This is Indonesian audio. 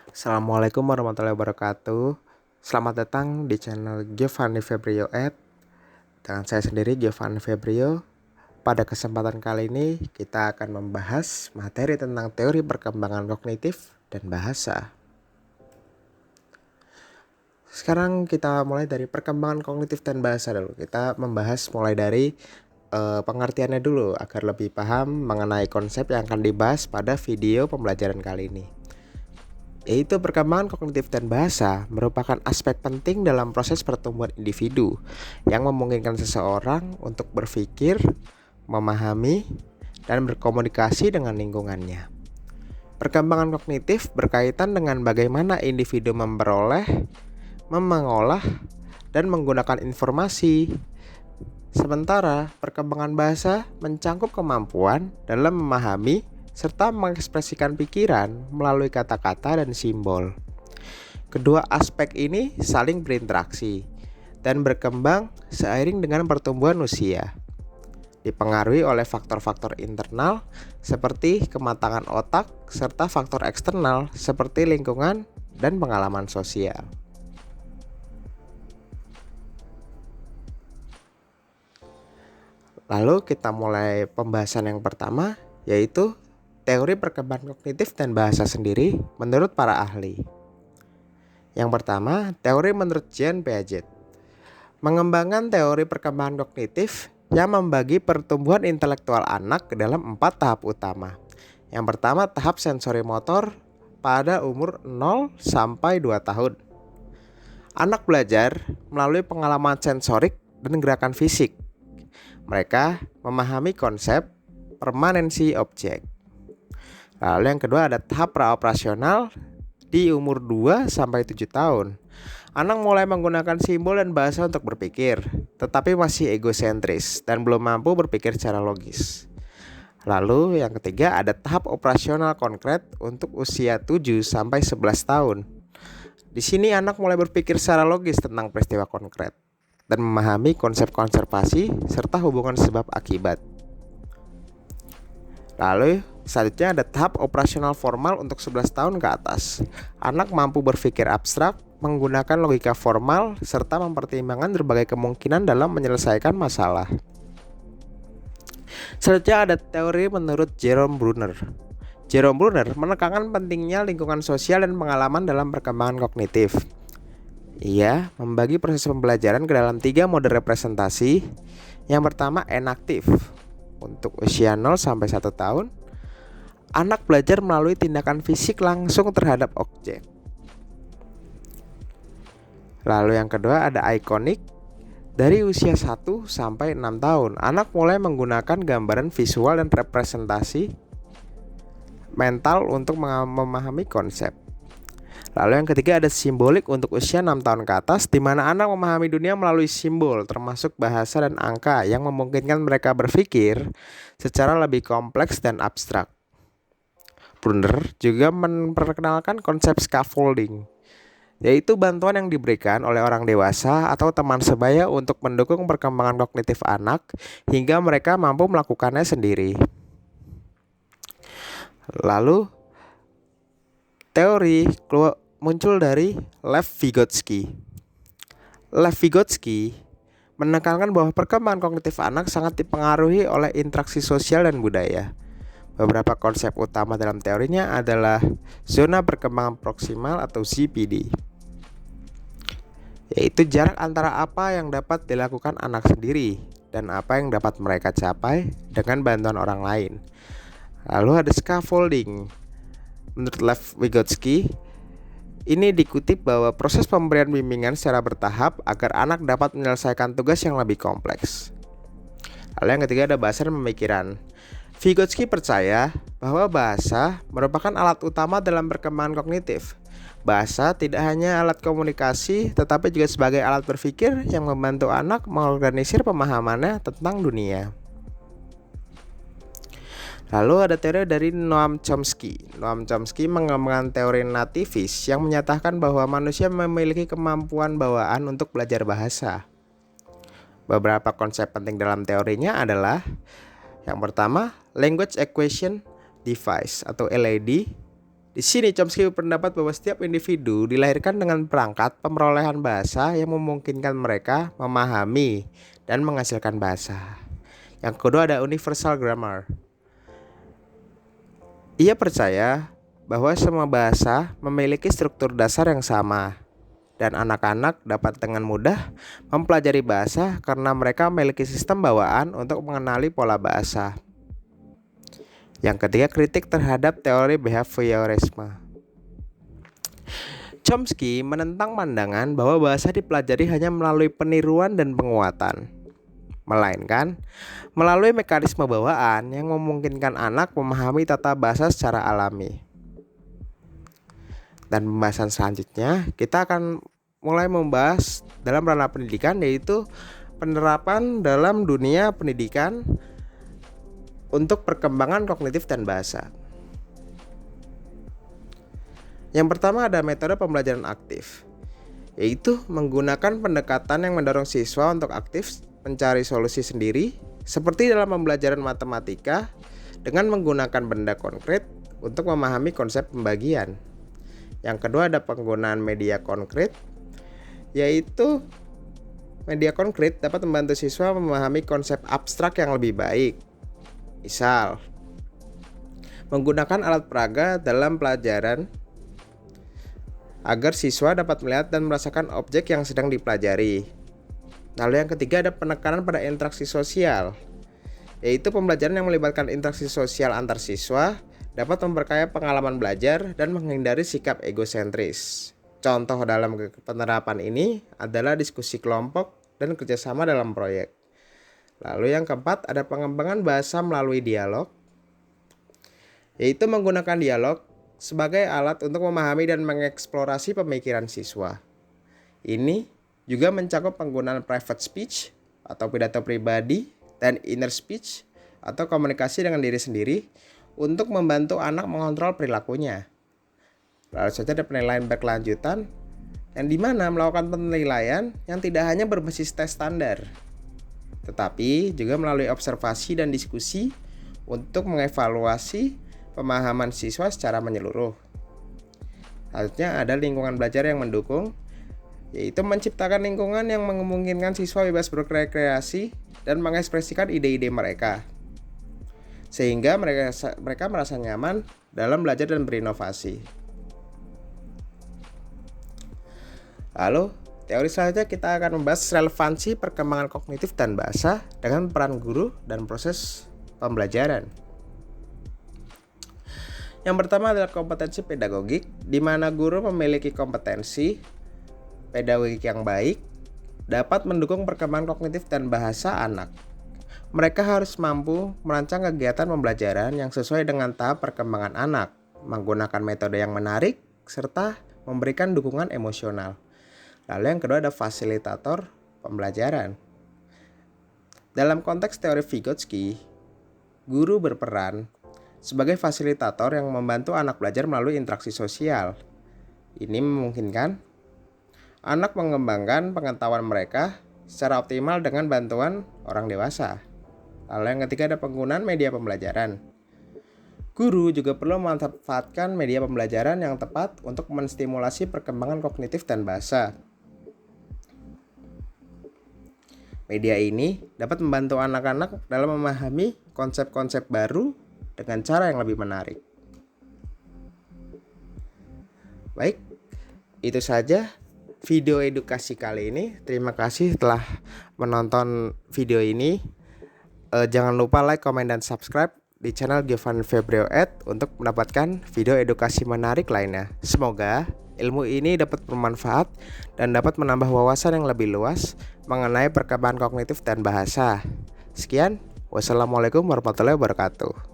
Assalamualaikum warahmatullahi wabarakatuh. Selamat datang di channel Giovanni Febrio Ed. Dengan saya sendiri Giovanni Febrio. Pada kesempatan kali ini kita akan membahas materi tentang teori perkembangan kognitif dan bahasa. Sekarang kita mulai dari perkembangan kognitif dan bahasa dulu. Kita membahas mulai dari pengertiannya dulu agar lebih paham mengenai konsep yang akan dibahas pada video pembelajaran kali ini. Yaitu perkembangan kognitif dan bahasa merupakan aspek penting dalam proses pertumbuhan individu yang memungkinkan seseorang untuk berpikir, memahami, dan berkomunikasi dengan lingkungannya. Perkembangan kognitif berkaitan dengan bagaimana individu memperoleh, mengolah, dan menggunakan informasi. Sementara perkembangan bahasa mencangkup kemampuan dalam memahami serta mengekspresikan pikiran melalui kata-kata dan simbol. Kedua aspek ini saling berinteraksi dan berkembang seiring dengan pertumbuhan usia. Dipengaruhi oleh faktor-faktor internal seperti kematangan otak serta faktor eksternal seperti lingkungan dan pengalaman sosial. Lalu kita mulai pembahasan yang pertama, yaitu teori perkembangan kognitif dan bahasa sendiri menurut para ahli. Yang pertama, teori menurut Jean Piaget. Mengembangkan teori perkembangan kognitif yang membagi pertumbuhan intelektual anak ke dalam 4 tahap utama. Yang pertama, tahap sensori motor pada umur 0 sampai 2 tahun. Anak belajar melalui pengalaman sensorik dan gerakan fisik. Mereka memahami konsep permanensi objek. Lalu yang kedua ada tahap praoperasional di umur 2 sampai 7 tahun. Anak mulai menggunakan simbol dan bahasa untuk berpikir, tetapi masih egosentris dan belum mampu berpikir secara logis. Lalu yang ketiga ada tahap operasional konkret untuk usia 7 sampai 11 tahun. Di sini anak mulai berpikir secara logis tentang peristiwa konkret dan memahami konsep konservasi serta hubungan sebab akibat. Lalu selanjutnya ada tahap operasional formal untuk 11 tahun ke atas. Anak mampu berpikir abstrak, menggunakan logika formal, serta mempertimbangkan berbagai kemungkinan dalam menyelesaikan masalah. Selanjutnya ada teori menurut Jerome Bruner. Jerome Bruner menekankan pentingnya lingkungan sosial dan pengalaman dalam perkembangan kognitif. Ia membagi proses pembelajaran ke dalam 3 mode representasi. Yang pertama enaktif. Untuk usia 0 sampai 1 tahun, anak belajar melalui tindakan fisik langsung terhadap objek. Lalu yang kedua ada ikonik. Dari usia 1 sampai 6 tahun, anak mulai menggunakan gambaran visual dan representasi mental untuk memahami konsep. Lalu yang ketiga ada simbolik untuk usia 6 tahun ke atas, di mana anak memahami dunia melalui simbol termasuk bahasa dan angka yang memungkinkan mereka berpikir secara lebih kompleks dan abstrak. Brunner juga memperkenalkan konsep scaffolding, yaitu bantuan yang diberikan oleh orang dewasa atau teman sebaya untuk mendukung perkembangan kognitif anak hingga mereka mampu melakukannya sendiri. Lalu teori muncul dari Lev Vygotsky. Lev Vygotsky menekankan bahwa perkembangan kognitif anak sangat dipengaruhi oleh interaksi sosial dan budaya. Beberapa konsep utama dalam teorinya adalah zona perkembangan proksimal atau ZPD, yaitu jarak antara apa yang dapat dilakukan anak sendiri dan apa yang dapat mereka capai dengan bantuan orang lain. Lalu ada scaffolding. Menurut Lev Vygotsky, ini dikutip bahwa proses pemberian bimbingan secara bertahap agar anak dapat menyelesaikan tugas yang lebih kompleks. Lalu yang ketiga ada bahasa dan pemikiran. Vygotsky percaya bahwa bahasa merupakan alat utama dalam perkembangan kognitif. Bahasa tidak hanya alat komunikasi, tetapi juga sebagai alat berpikir yang membantu anak mengorganisir pemahamannya tentang dunia. Lalu ada teori dari Noam Chomsky. Noam Chomsky mengembangkan teori nativis yang menyatakan bahwa manusia memiliki kemampuan bawaan untuk belajar bahasa. Beberapa konsep penting dalam teorinya adalah yang pertama, Language Acquisition Device atau LAD, Di sini Chomsky berpendapat bahwa setiap individu dilahirkan dengan perangkat pemerolehan bahasa yang memungkinkan mereka memahami dan menghasilkan bahasa. Yang kedua ada universal grammar. Ia percaya bahwa semua bahasa memiliki struktur dasar yang sama dan anak-anak dapat dengan mudah mempelajari bahasa karena mereka memiliki sistem bawaan untuk mengenali pola bahasa. Yang ketiga, kritik terhadap teori behaviorisme. Chomsky menentang pandangan bahwa bahasa dipelajari hanya melalui peniruan dan penguatan, melainkan melalui mekanisme bawaan yang memungkinkan anak memahami tata bahasa secara alami. Dan pembahasan selanjutnya kita akan mulai membahas dalam ranah pendidikan, yaitu penerapan dalam dunia pendidikan untuk perkembangan kognitif dan bahasa. Yang pertama ada metode pembelajaran aktif, yaitu menggunakan pendekatan yang mendorong siswa untuk aktif mencari solusi sendiri, seperti dalam pembelajaran matematika dengan menggunakan benda konkret untuk memahami konsep pembagian. Yang kedua ada penggunaan media konkret, yaitu media konkret dapat membantu siswa memahami konsep abstrak yang lebih baik. Misal, menggunakan alat peraga dalam pelajaran agar siswa dapat melihat dan merasakan objek yang sedang dipelajari. Lalu yang ketiga ada penekanan pada interaksi sosial, yaitu pembelajaran yang melibatkan interaksi sosial antar siswa dapat memperkaya pengalaman belajar dan menghindari sikap egosentris. Contoh dalam penerapan ini adalah diskusi kelompok dan kerjasama dalam proyek. Lalu yang keempat ada pengembangan bahasa melalui dialog, yaitu menggunakan dialog sebagai alat untuk memahami dan mengeksplorasi pemikiran siswa. Ini juga mencakup penggunaan private speech atau pidato pribadi dan inner speech atau komunikasi dengan diri sendiri untuk membantu anak mengontrol perilakunya. Lalu saja ada penilaian berkelanjutan, yang dimana melakukan penilaian yang tidak hanya berbasis tes standar, tetapi juga melalui observasi dan diskusi untuk mengevaluasi pemahaman siswa secara menyeluruh. Selanjutnya ada lingkungan belajar yang mendukung, yaitu menciptakan lingkungan yang memungkinkan siswa bebas berkreasi dan mengekspresikan ide-ide mereka, sehingga mereka merasa nyaman dalam belajar dan berinovasi. Lalu teori selanjutnya kita akan membahas relevansi perkembangan kognitif dan bahasa dengan peran guru dan proses pembelajaran. Yang pertama adalah kompetensi pedagogik, di mana guru memiliki kompetensi pedagogik yang baik dapat mendukung perkembangan kognitif dan bahasa anak. Mereka harus mampu merancang kegiatan pembelajaran yang sesuai dengan tahap perkembangan anak, menggunakan metode yang menarik, serta memberikan dukungan emosional. Lalu yang kedua ada fasilitator pembelajaran. Dalam konteks teori Vygotsky, guru berperan sebagai fasilitator yang membantu anak belajar melalui interaksi sosial. Ini memungkinkan anak mengembangkan pengetahuan mereka secara optimal dengan bantuan orang dewasa. Lalu yang ketiga ada penggunaan media pembelajaran. Guru juga perlu memanfaatkan media pembelajaran yang tepat untuk menstimulasi perkembangan kognitif dan bahasa. Media ini dapat membantu anak-anak dalam memahami konsep-konsep baru dengan cara yang lebih menarik. Baik, itu saja video edukasi kali ini. Terima kasih telah menonton video ini. Jangan lupa like, komen, dan subscribe di channel Giovanni Febrio Ed untuk mendapatkan video edukasi menarik lainnya. Semoga ilmu ini dapat bermanfaat dan dapat menambah wawasan yang lebih luas mengenai perkembangan kognitif dan bahasa. Sekian, wassalamualaikum warahmatullahi wabarakatuh.